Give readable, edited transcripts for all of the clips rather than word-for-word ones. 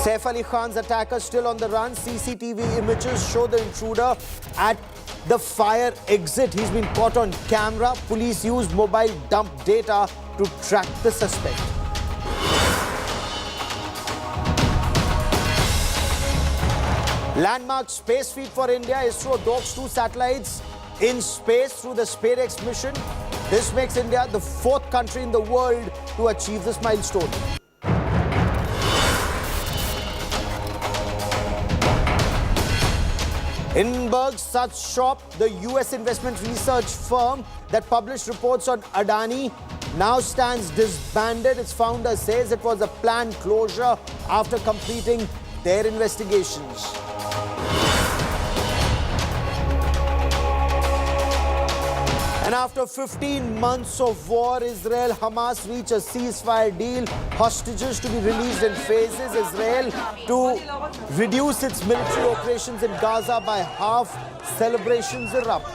Saif Ali Khan's attacker still on the run. CCTV images show the intruder at the fire exit. He's been caught on camera. Police used mobile dump data to track the suspect. Landmark space feat for India. ISRO docks 2 satellites in space through the SpaDeX mission. This makes India the 4th country in the world to achieve this milestone. Hindenburg Such Shop, the US investment research firm that published reports on Adani, now stands disbanded. Its founder says it was a planned closure after completing their investigations. And after 15 months of war, Israel-Hamas reach a ceasefire deal. Hostages to be released in phases. Israel to reduce its military operations in Gaza by half. Celebrations erupt.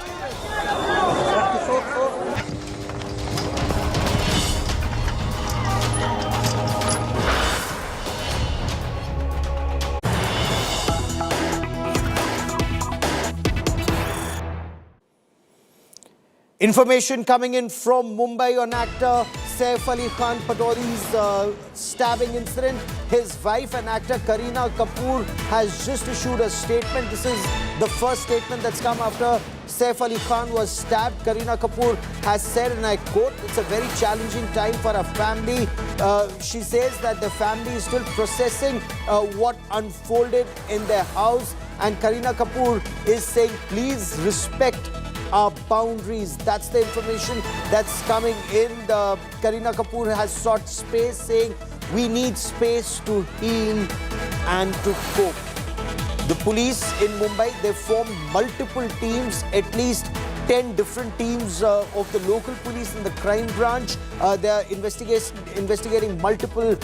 Information coming in from Mumbai on actor Saif Ali Khan Patori's stabbing incident. His wife and actor Kareena Kapoor has just issued a statement. This is the first statement that's come after Saif Ali Khan was stabbed. Kareena Kapoor has said, and I quote, "It's a very challenging time for our family." She says that the family is still processing what unfolded in their house. And Kareena Kapoor is saying, please respect our boundaries. That's the information that's coming in. Kareena Kapoor has sought space, saying we need space to heal and to cope. The police in Mumbai, they formed multiple teams, at least 10 different teams of the local police in the crime branch. They are investigating multiple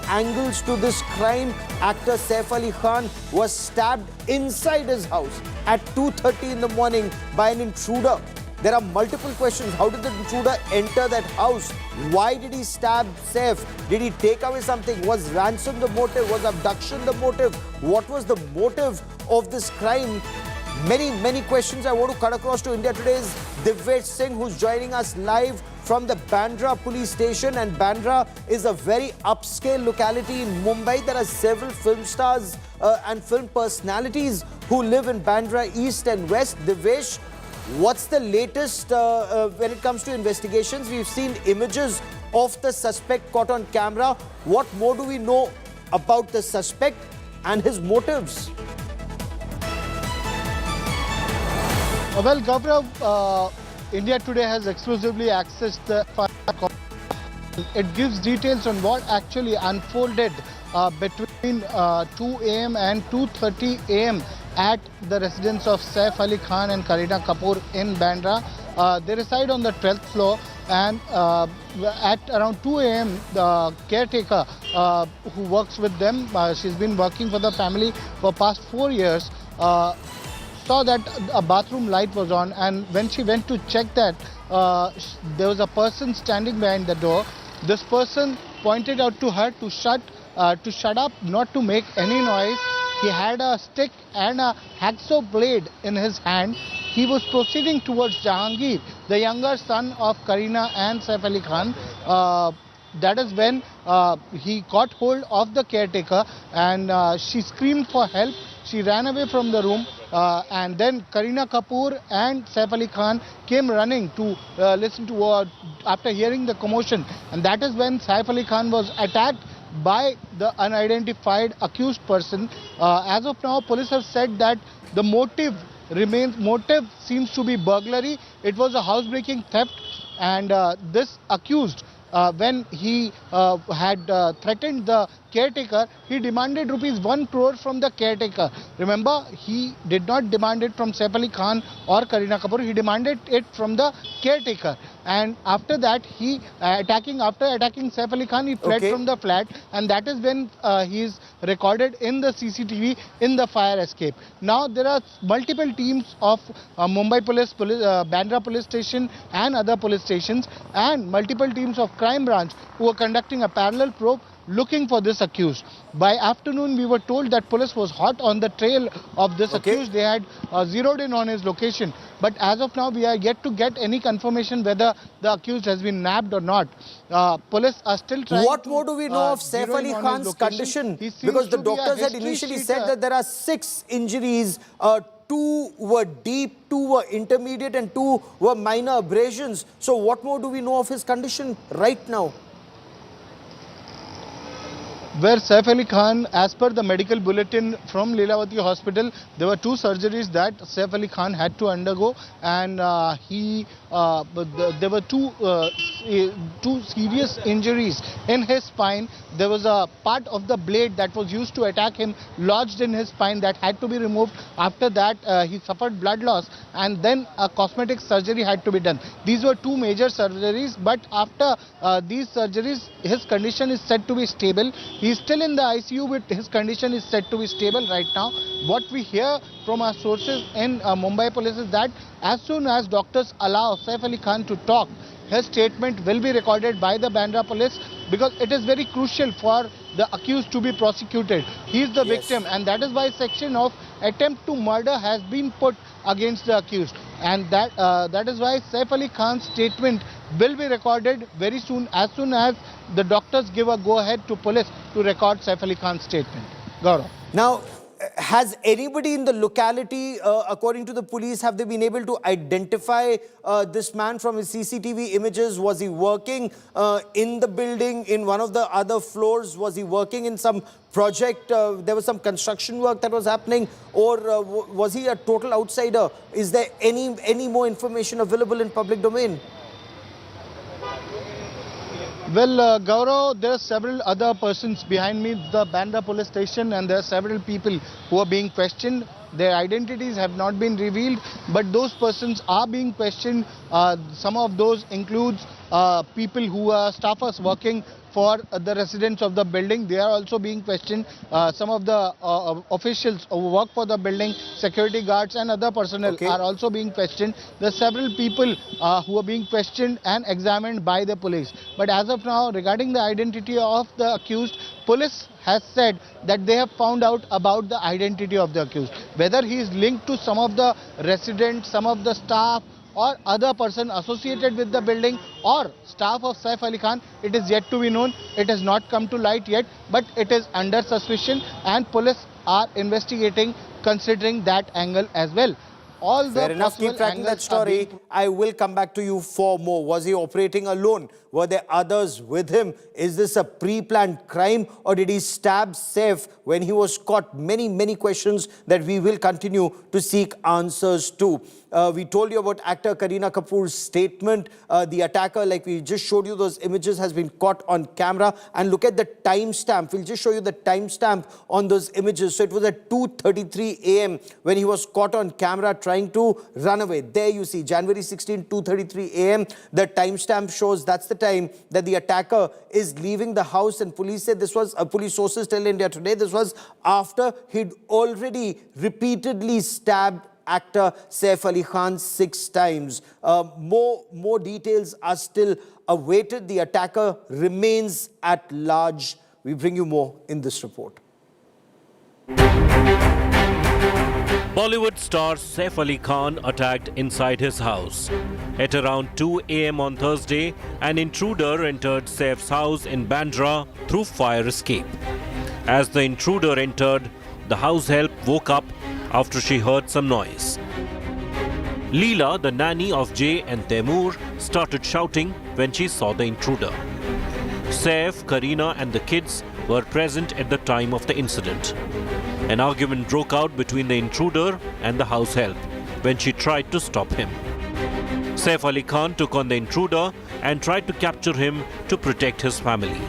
angles to this crime. Actor Saif Ali Khan was stabbed inside his house at 2:30 in the morning by an intruder. There are multiple questions. How did the intruder enter that house? Why did he stab Saif? Did he take away something? Was ransom the motive? Was abduction the motive? What was the motive of this crime? Many questions I want to cut across to India Today's Divyesh Singh, who's joining us live from the Bandra police station. And Bandra is a very upscale locality in Mumbai. There are several film stars and film personalities who live in Bandra East and West. Divyesh, what's the latest when it comes to investigations? We've seen images of the suspect caught on camera. What more do we know about the suspect and his motives? Well, Gaurav, India Today has exclusively accessed the fire call. It gives details on what actually unfolded between 2 a.m. and 2:30 a.m. at the residence of Saif Ali Khan and Kareena Kapoor in Bandra. They reside on the 12th floor, and at around 2 a.m. the caretaker who works with them, she's been working for the family for past 4 years, saw that a bathroom light was on, and when she went to check that, there was a person standing behind the door. This person pointed out to her to shut up, not to make any noise. He had a stick and a hacksaw blade in his hand. He was proceeding towards Jahangir, the younger son of Kareena and Saif Ali Khan. That is when he caught hold of the caretaker, and she screamed for help. She ran away from the room, and then Kareena Kapoor and Saif Ali Khan came running to listen to after hearing the commotion. And that is when Saif Ali Khan was attacked by the unidentified accused person. As of now, police have said that the motive seems to be burglary. It was a housebreaking theft, and this accused, when he had threatened the caretaker, he demanded rupees 1 crore from the caretaker. Remember, he did not demand it from Saif Ali Khan or Kareena Kapoor. He demanded it from the caretaker. And after that, after attacking Saif Ali Khan, he fled from the flat, and that is when he is recorded in the CCTV in the fire escape. Now there are multiple teams of Mumbai police, Bandra police station and other police stations, and multiple teams of crime branch who were conducting a parallel probe looking for this accused. By afternoon, we were told that police was hot on the trail of this accused. They had zeroed in on his location. But as of now, we are yet to get any confirmation whether the accused has been nabbed or not. Police are still trying. What more do we know of Saif Ali Khan's condition? Because the doctors had initially said that there are 6 injuries. 2 were deep, 2 were intermediate, and 2 were minor abrasions. So what more do we know of his condition right now? Where Saif Ali Khan, as per the medical bulletin from Lilavati Hospital, there were 2 surgeries that Saif Ali Khan had to undergo, and there were 2 serious injuries in his spine. There was a part of the blade that was used to attack him lodged in his spine that had to be removed. After that, he suffered blood loss, and then a cosmetic surgery had to be done. These were 2 major surgeries, but after these surgeries, his condition is said to be stable. He is still in the ICU, but his condition is said to be stable right now. What we hear from our sources in Mumbai police is that as soon as doctors allow Saif Ali Khan to talk, his statement will be recorded by the Bandra police, because it is very crucial for the accused to be prosecuted. He is the victim, and that is why section of attempt to murder has been put against the accused. And that is why Saif Ali Khan's statement will be recorded very soon as the doctors give a go-ahead to police to record Saif Ali Khan's statement. Gaurav. Now, has anybody in the locality, according to the police, have they been able to identify this man from his CCTV images? Was he working in the building, in one of the other floors? Was he working in some project? There was some construction work that was happening, or was he a total outsider? Is there any more information available in public domain? Well, Gaurav, there are several other persons behind me, the Bandra police station, and there are several people who are being questioned. Their identities have not been revealed, but those persons are being questioned. Some of those includes people who are staffers working for the residents of the building. They are also being questioned. Some of the officials who work for the building, security guards and other personnel are also being questioned. There are several people who are being questioned and examined by the police. But as of now, regarding the identity of the accused, police has said that they have found out about the identity of the accused. Whether he is linked to some of the residents, some of the staff, or other person associated with the building or staff of Saif Ali Khan, it is yet to be known. It has not come to light yet, but it is under suspicion, and police are investigating considering that angle as well. Fair enough, keep tracking that story. I will come back to you for more. Was he operating alone? Were there others with him? Is this a pre-planned crime, or did he stab Saif when he was caught? Many questions that we will continue to seek answers to. We told you about actor Kareena Kapoor's statement. The attacker, like we just showed you those images, has been caught on camera. And look at the timestamp. We'll just show you the timestamp on those images. So it was at 2:33 a.m. when he was caught on camera trying to run away. There you see, January 16, 2:33 a.m. The timestamp shows that's the time that the attacker is leaving the house. And police said this was, police sources tell India Today, this was after he'd already repeatedly stabbed actor Saif Ali Khan 6 times. More details are still awaited. The attacker remains at large. We bring you more in this report. Bollywood star Saif Ali Khan attacked inside his house. At around 2 a.m. on Thursday, an intruder entered Saif's house in Bandra through fire escape. As the intruder entered, the house help woke up after she heard some noise. Leela, the nanny of Jay and Taimur, started shouting when she saw the intruder. Saif, Kareena and the kids were present at the time of the incident. An argument broke out between the intruder and the house help when she tried to stop him. Saif Ali Khan took on the intruder and tried to capture him to protect his family.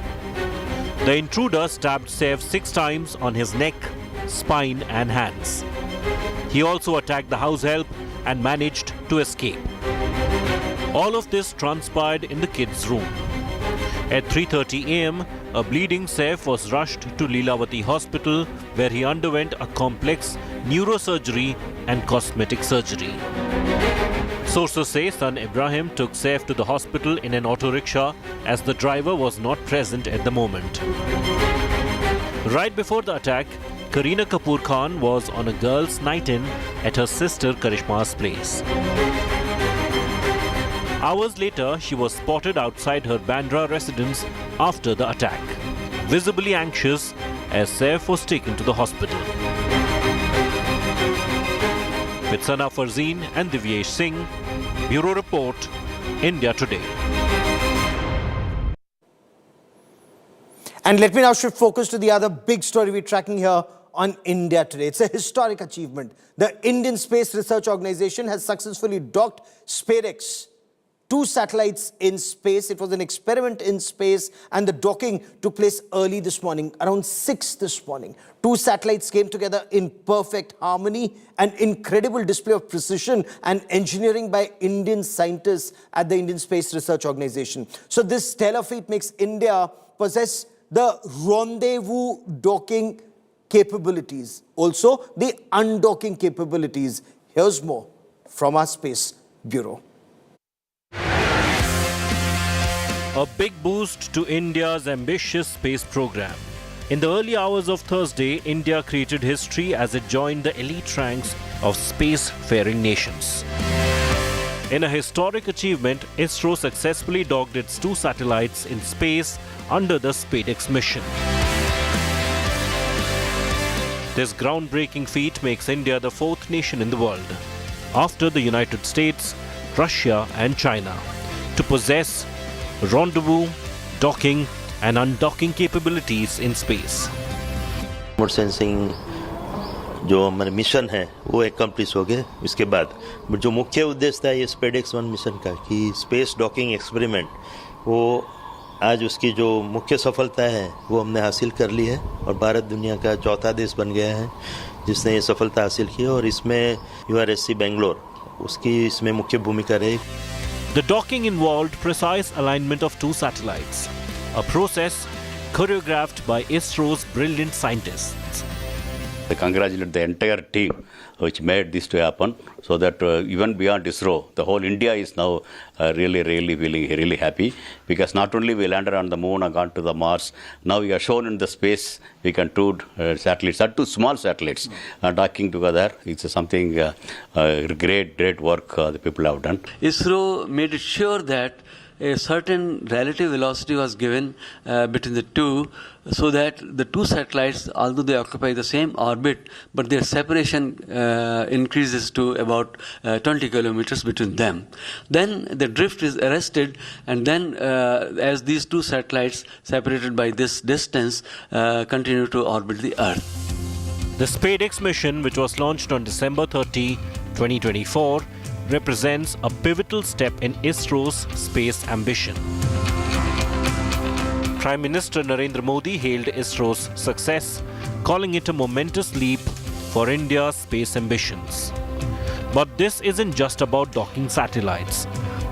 The intruder stabbed Saif 6 times on his neck, spine and hands. He also attacked the house help and managed to escape. All of this transpired in the kids' room. At 3:30 a.m., a bleeding Saif was rushed to Lilavati Hospital, where he underwent a complex neurosurgery and cosmetic surgery. Sources say son Ibrahim took Saif to the hospital in an auto rickshaw as the driver was not present at the moment. Right before the attack, Kareena Kapoor Khan was on a girls' night in at her sister Karishma's place. Hours later, she was spotted outside her Bandra residence after the attack, visibly anxious as Saif was taken to the hospital. With Sana Farzeen and Divyesh Singh, Bureau Report, India Today. And let me now shift focus to the other big story we're tracking here on India Today. It's a historic achievement. The Indian Space Research Organization has successfully docked SpaDeX, 2 satellites in space. It was an experiment in space, and the docking took place early this morning, around 6 this morning. 2 satellites came together in perfect harmony, an incredible display of precision and engineering by Indian scientists at the Indian Space Research Organization. So this stellar feat makes India possess the rendezvous docking capabilities, also the undocking capabilities. Here's more from our Space Bureau. A big boost to India's ambitious space program. In the early hours of Thursday, India created history as it joined the elite ranks of space-faring nations. In a historic achievement, ISRO successfully docked its 2 satellites in space under the SpaDeX mission. This groundbreaking feat makes India the 4th nation in the world, after the United States, Russia and China, to possess rendezvous, docking and undocking capabilities in space. Remote sensing जो हमारे mission है वो एक्कम्प्लिश हो गए. इसके बाद जो मुख्य उद्देश्य था ये SpaDeX 1 मिशन का कि स्पेस डॉकिंग एक्सपेरिमेंट, वो आज उसकी जो मुख्य सफलता है वो हमने हासिल कर ली है और भारत दुनिया का 4था देश बन गया है जिसने ये सफलता हासिल की है और इसमें URSC बेंगलोर उसकी इसमें मुख्य भूमिका रही. The docking involved precise alignment of 2 satellites, a process choreographed by ISRO's brilliant scientists. I congratulate the entire team which made this to happen, so that even beyond ISRO, the whole India is now really feeling really happy, because not only we landed on the moon and gone to the Mars, now we are shown in the space we can do satellites, or 2 small satellites docking together. It's something great work the people have done. ISRO made it sure that a certain relative velocity was given between the 2, so that the 2 satellites, although they occupy the same orbit, but their separation increases to about 20 kilometers between them. Then the drift is arrested, and then as these 2 satellites separated by this distance continue to orbit the Earth. The SpaDeX mission, which was launched on December 30, 2024, represents a pivotal step in ISRO's space ambition. Prime Minister Narendra Modi hailed ISRO's success, calling it a momentous leap for India's space ambitions. But this isn't just about docking satellites.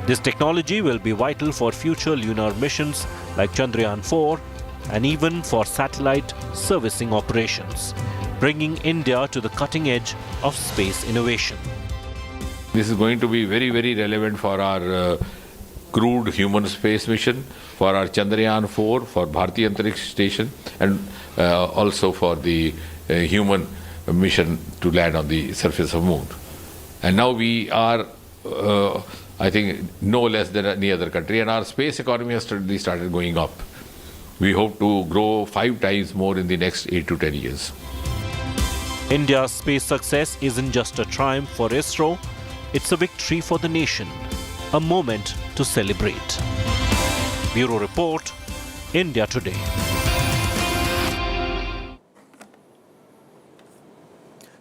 This technology will be vital for future lunar missions like Chandrayaan 4 and even for satellite servicing operations, bringing India to the cutting edge of space innovation. This is going to be very relevant for our crewed human space mission, for our Chandrayaan 4, for Bharatiya Antariksh Station, and also for the human mission to land on the surface of moon. And now we are, I think, no less than any other country, and our space economy has started going up. We hope to grow 5 times more in the next 8 to 10 years. India's space success isn't just a triumph for ISRO, it's a victory for the nation, a moment to celebrate. Bureau Report, India Today.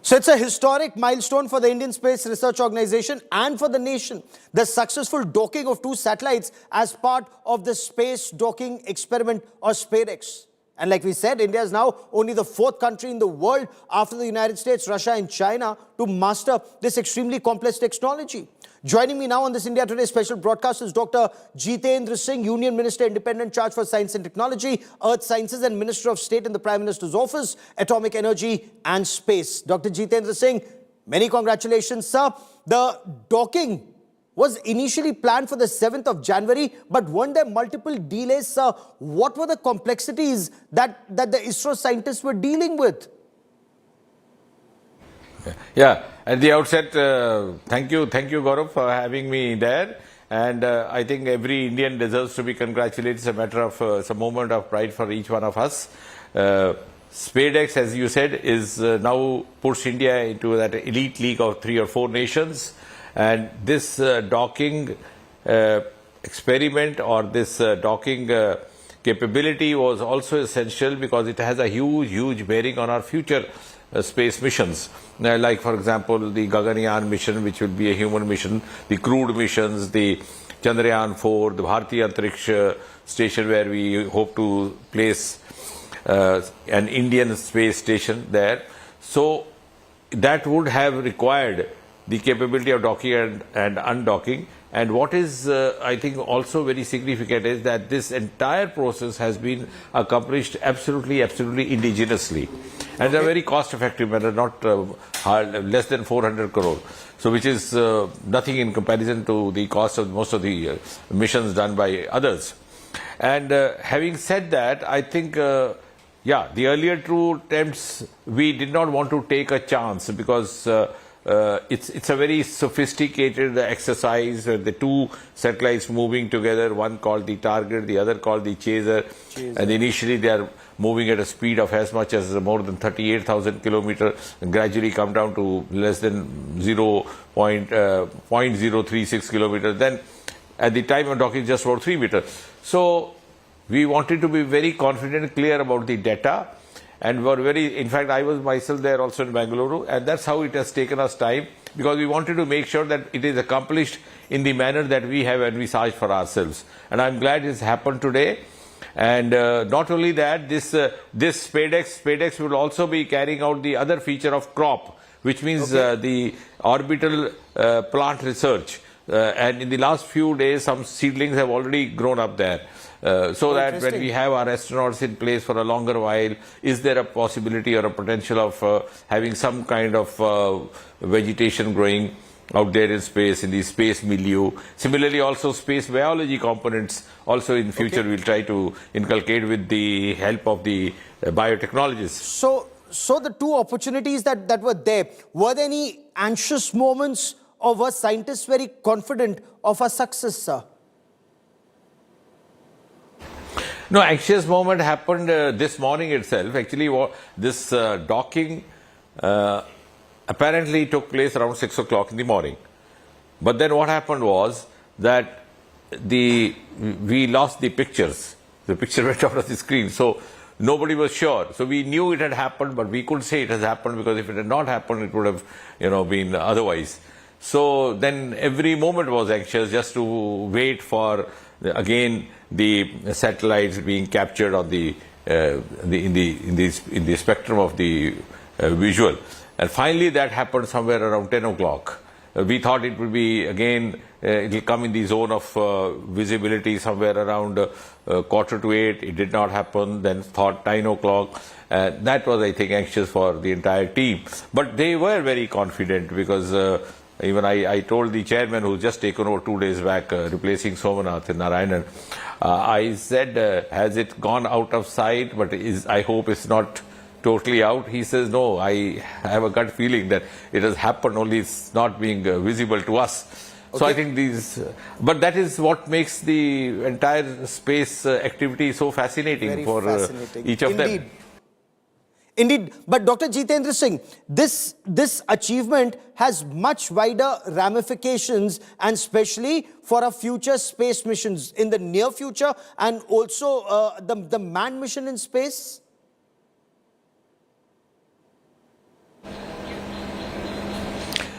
So it's a historic milestone for the Indian Space Research Organization and for the nation. The successful docking of 2 satellites as part of the space docking experiment or SpaDeX. And like we said, India is now only the 4th country in the world after the United States, Russia and China to master this extremely complex technology. Joining me now on this India Today special broadcast is Dr. Jitendra Singh, Union Minister, Independent Charge for Science and Technology, Earth Sciences and Minister of State in the Prime Minister's Office, Atomic Energy and Space. Dr. Jitendra Singh, many congratulations, sir. The docking was initially planned for the 7th of January, but weren't there multiple delays? What were the complexities that the ISRO scientists were dealing with? Yeah, at the outset, thank you, Gaurav, for having me there. And I think every Indian deserves to be congratulated. It's a matter of, it's a moment of pride for each one of us. SpaDeX, as you said, is now pushed India into that elite league of 3 or 4 nations. And this docking experiment or this docking capability was also essential because it has a huge bearing on our future space missions. Like, for example, the Gaganyaan mission, which will be a human mission, the crewed missions, the Chandrayaan 4, the Bharatiya Antariksh station, where we hope to place an Indian space station there. So that would have required the capability of docking and undocking. And what is, I think, also very significant is that this entire process has been accomplished absolutely indigenously. And in a very cost-effective manner, not less than 400 crore. So which is nothing in comparison to the cost of most of the missions done by others. And having said that, I think, yeah, the earlier 2 attempts, we did not want to take a chance because it's a very sophisticated exercise. The 2 satellites moving together, one called the target, the other called the chaser. And initially they are moving at a speed of as much as more than 38,000 kilometers, and gradually come down to less than 0.036 kilometers. Then at the time of docking, just about 3 meters. So we wanted to be very confident, clear about the data. And were very, in fact, I was myself there also in Bangalore, and that's how it has taken us time, because we wanted to make sure that it is accomplished in the manner that we have envisaged for ourselves. And I'm glad it's happened today. And not only that, this SpaDeX will also be carrying out the other feature of crop, which means the orbital plant research. And in the last few days, some seedlings have already grown up there. So that when we have our astronauts in place for a longer while, is there a possibility or a potential of having some kind of vegetation growing out there in space, in the space milieu. Similarly, also space biology components also in future we'll try to inculcate with the help of the biotechnologists. So the 2 opportunities that were there, were there any anxious moments, or were scientists very confident of a success, sir? No, anxious moment happened this morning itself. Actually, this docking apparently took place around 6 o'clock in the morning. But then what happened was that we lost the pictures. The picture went out of the screen. So nobody was sure. So we knew it had happened, but we couldn't say it has happened, because if it had not happened, it would have, been otherwise. So then every moment was anxious, just to wait for again the satellites being captured on in the spectrum of the visual. And finally that happened somewhere around 10 o'clock. We thought it would be again, it will come in the zone of visibility somewhere around 7:45. It did not happen. Then thought 9 o'clock. That was, I think, anxious for the entire team. But they were very confident, because even I told the chairman, who's just taken over 2 days back, replacing Somanath Narayanan, I said, has it gone out of sight? But I hope it's not totally out. He says, no, I have a gut feeling that it has happened, only it's not being visible to us. So I think but that is what makes the entire space activity so fascinating each of them. Indeed, but Dr. Jitendra Singh, this achievement has much wider ramifications, and especially for our future space missions in the near future, and also the manned mission in space.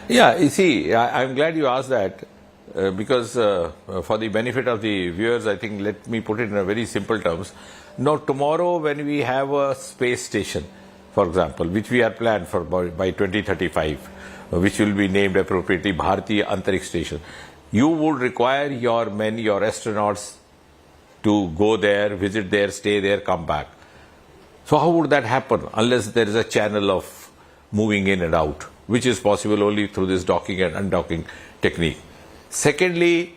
Yeah, you see, I'm glad you asked that, because for the benefit of the viewers, I think, let me put it in a very simple terms. Now, tomorrow when we have a space station, for example, which we are planned for by 2035, which will be named appropriately Bharatiya Antariksh Station, you would require your men, your astronauts, to go there, visit there, stay there, come back. So how would that happen unless there is a channel of moving in and out, which is possible only through this docking and undocking technique? Secondly,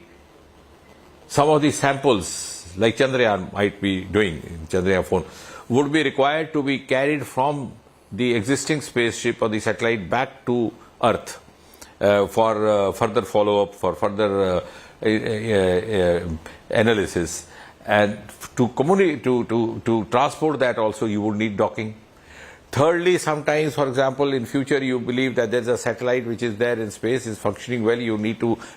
some of the samples, like Chandrayaan might be doing in Chandrayaan 4, would be required to be carried from the existing spaceship or the satellite back to Earth for further follow-up, for further analysis. And to transport that also, you would need docking. Thirdly, sometimes, for example, in future, you believe that there's a satellite which is there in space, is functioning well. You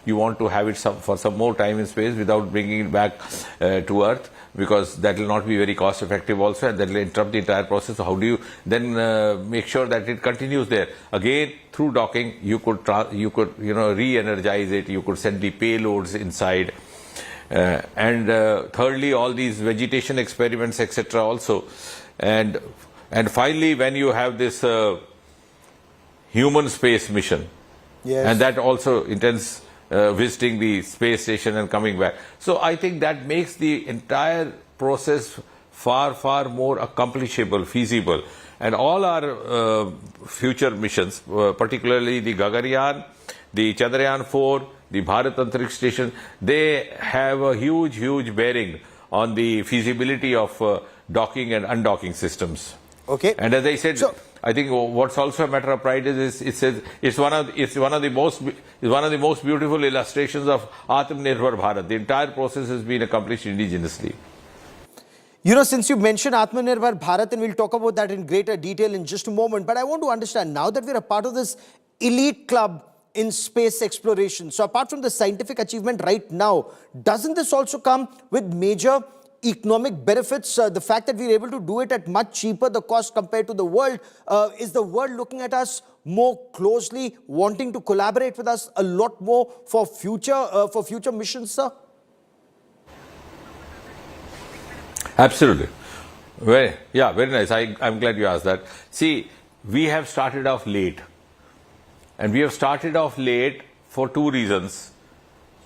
want to have it for some more time in space without bringing it back to Earth, because that will not be very cost effective also, and that will interrupt the entire process. So how do you then make sure that it continues there? Again, through docking, you could re-energize it. You could send the payloads inside. And thirdly, all these vegetation experiments, etc. also. And finally, when you have this human space mission, yes, and that also intends visiting the space station and coming back. So I think that makes the entire process far, far more accomplishable, feasible. And all our future missions, particularly the Gaganyaan, the Chandrayaan 4, the Bharat Antariksh Station, they have a huge, huge bearing on the feasibility of docking and undocking systems. Okay. And as I said, I think what's also a matter of pride is it's one of the most beautiful illustrations of Atmanirbhar Bharat. The entire process has been accomplished indigenously. You know, since you mentioned Atmanirbhar Bharat, and we'll talk about that in greater detail in just a moment, but I want to understand, now that we're a part of this elite club in space exploration, so apart from the scientific achievement right now, doesn't this also come with major economic benefits? The fact that we're able to do it at much cheaper the cost compared to the world, is the world looking at us more closely, wanting to collaborate with us a lot more for future missions, sir? Absolutely. Very nice. I'm glad you asked that. See, we have started off late. And we have started off late for two reasons.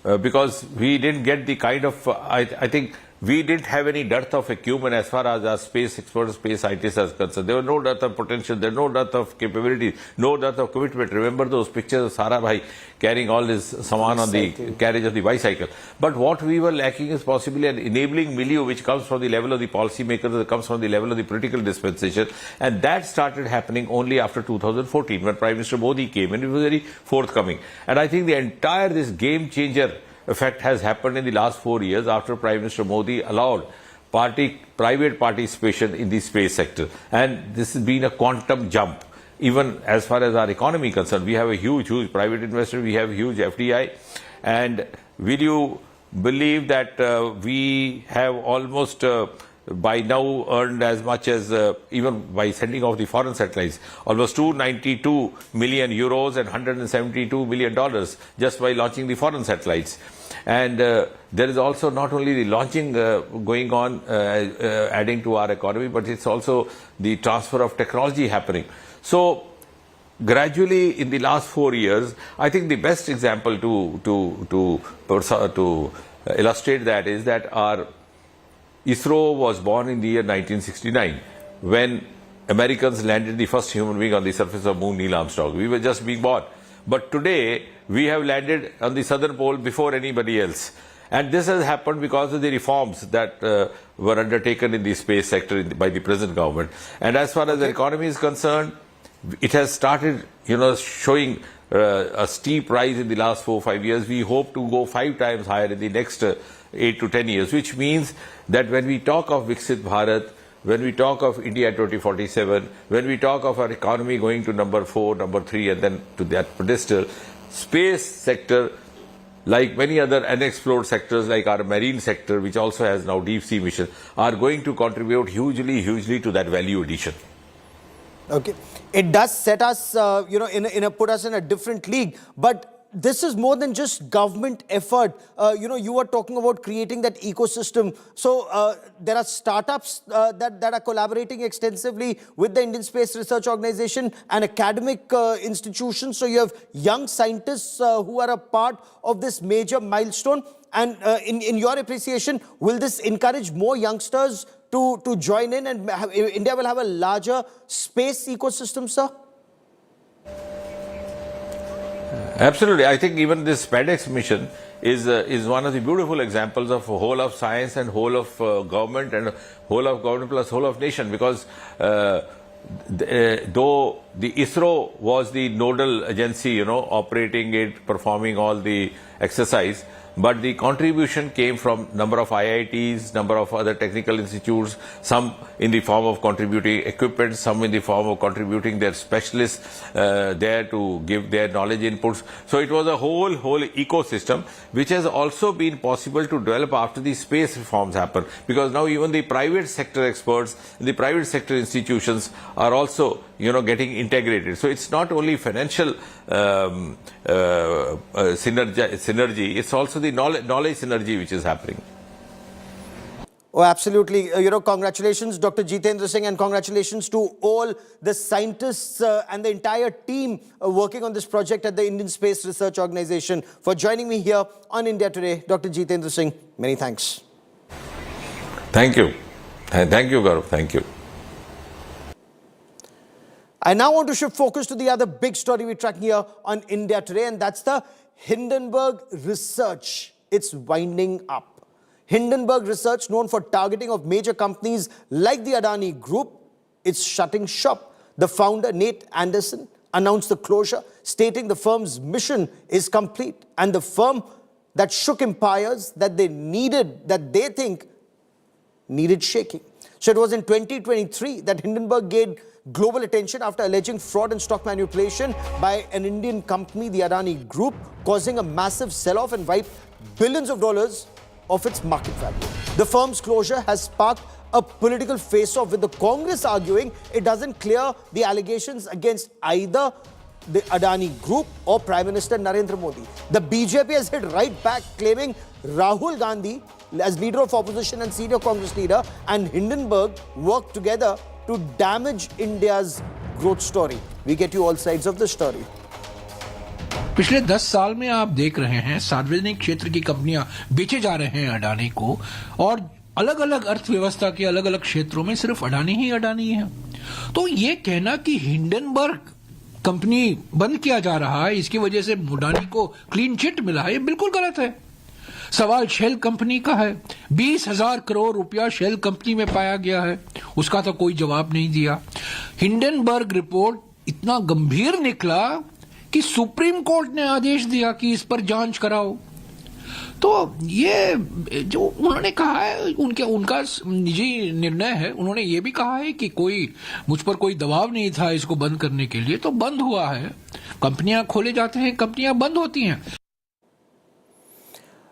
Because we didn't get the kind of, I think, we didn't have any dearth of equipment as far as our space explorers, space scientists are concerned. There was no dearth of potential, there was no dearth of capability, no dearth of commitment. Remember those pictures of Sara Bhai carrying all his saman on the carriage of the bicycle. But what we were lacking is possibly an enabling milieu which comes from the level of the policymakers, that comes from the level of the political dispensation. And that started happening only after 2014 when Prime Minister Modi came, and it was very forthcoming. And I think the entire this game changer effect has happened in the last 4 years after Prime Minister Modi allowed private participation in the space sector. And this has been a quantum jump. Even as far as our economy is concerned, we have a huge private investor, we have huge FDI. And will you believe that we have almost by now earned as much as, even by sending off the foreign satellites, almost 292 million euros and $172 million just by launching the foreign satellites. And there is also not only the launching going on, adding to our economy, but it's also the transfer of technology happening. So gradually in the last 4 years, I think the best example to illustrate that is that our ISRO was born in the year 1969 when Americans landed the first human being on the surface of moon, Neil Armstrong. We were just being born. But today, we have landed on the southern pole before anybody else. And this has happened because of the reforms that were undertaken in the space sector by the present government. And as far as the economy is concerned, it has started, showing a steep rise in the last 4 or 5 years. We hope to go 5 times higher in the next 8 to 10 years, which means that when we talk of Viksit Bharat, when we talk of India 2047, when we talk of our economy going to number 4, number 3, and then to that pedestal, space sector, like many other unexplored sectors like our marine sector, which also has now deep sea mission, are going to contribute hugely to that value addition. Okay. It does set us, put us in a different league, but this is more than just government effort. You were talking about creating that ecosystem. So there are startups that are collaborating extensively with the Indian Space Research Organization and academic institutions. So you have young scientists who are a part of this major milestone. And in your appreciation, will this encourage more youngsters to join in, and India will have a larger space ecosystem, sir? Absolutely. I think even this SpaDeX mission is one of the beautiful examples of whole of science and whole of government and whole of government plus whole of nation, because though the ISRO was the nodal agency, operating it, performing all the exercise, but the contribution came from number of IITs, number of other technical institutes, some in the form of contributing equipment, some in the form of contributing their specialists there to give their knowledge inputs. So it was a whole ecosystem, which has also been possible to develop after the space reforms happen, because now even the private sector experts, the private sector institutions are also getting integrated. So it's not only financial synergy, it's also the knowledge synergy which is happening. Oh, absolutely. Congratulations, Dr. Jitendra Singh, and congratulations to all the scientists and the entire team working on this project at the Indian Space Research Organization for joining me here on India Today. Dr. Jitendra Singh, many thanks. Thank you. Thank you, Gaurav. Thank you. I now want to shift focus to the other big story we're tracking here on India Today, and that's the Hindenburg research. It's winding up. Hindenburg research, known for targeting of major companies like the Adani Group, it's shutting shop. The founder, Nate Anderson, announced the closure, stating the firm's mission is complete, and the firm that shook empires that they think needed shaking. So it was in 2023 that Hindenburg gained global attention after alleging fraud and stock manipulation by an Indian company, the Adani Group, causing a massive sell-off and wiped billions of dollars of its market value. The firm's closure has sparked a political face-off, with the Congress arguing it doesn't clear the allegations against either the Adani Group or Prime Minister Narendra Modi. The BJP has hit right back, claiming Rahul Gandhi, as leader of opposition and senior Congress leader, and Hindenburg worked together to damage India's growth story. We get you all sides of the story. पिछले 10 साल में आप देख रहे हैं सार्वजनिक क्षेत्र की कंपनियां बेचे जा रहे हैं अडानी को, और अलग अलग अर्थव्यवस्था के अलग अलग क्षेत्रों में सिर्फ अडानी ही अडानी है। तो ये कहना कि हिंडनबर्ग कंपनी बंद किया जा रहा है, इसकी वजह से अडानी को क्लीन चिट मिला है, ये बिल्कुल गलत है। सवाल शेल कंपनी का है। 20,000 करोड़ रुपया शेल कंपनी में पाया गया है, उसका तो कोई जवाब नहीं दिया। हिंडनबर्ग रिपोर्ट इतना गंभीर निकला कि सुप्रीम कोर्ट ने आदेश दिया कि इस पर जांच कराओ। तो ये जो उन्होंने कहा है, उनका निजी निर्णय है। उन्होंने ये भी कहा है कि मुझ पर कोई दबाव नहीं था इसको बंद करने के लिए, तो बंद हुआ है। कंपनियां खोले जाते हैं, कंपनियां बंद होती हैं।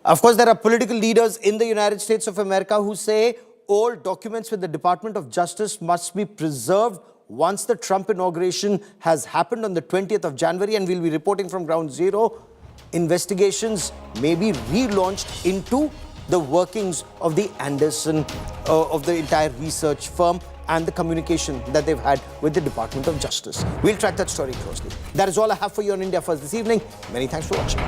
Of course, there are political leaders in the United States of America who say all documents with the Department of Justice must be preserved once the Trump inauguration has happened on the 20th of January, and we'll be reporting from ground zero. Investigations may be relaunched into the workings of the Anderson, of the entire research firm, and the communication that they've had with the Department of Justice. We'll track that story closely. That is all I have for you on India First this evening. Many thanks for watching.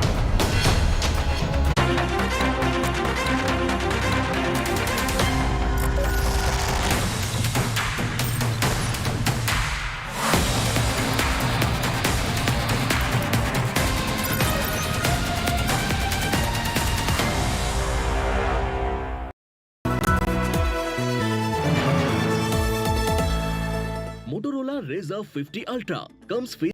Motorola Razr 50 Ultra comes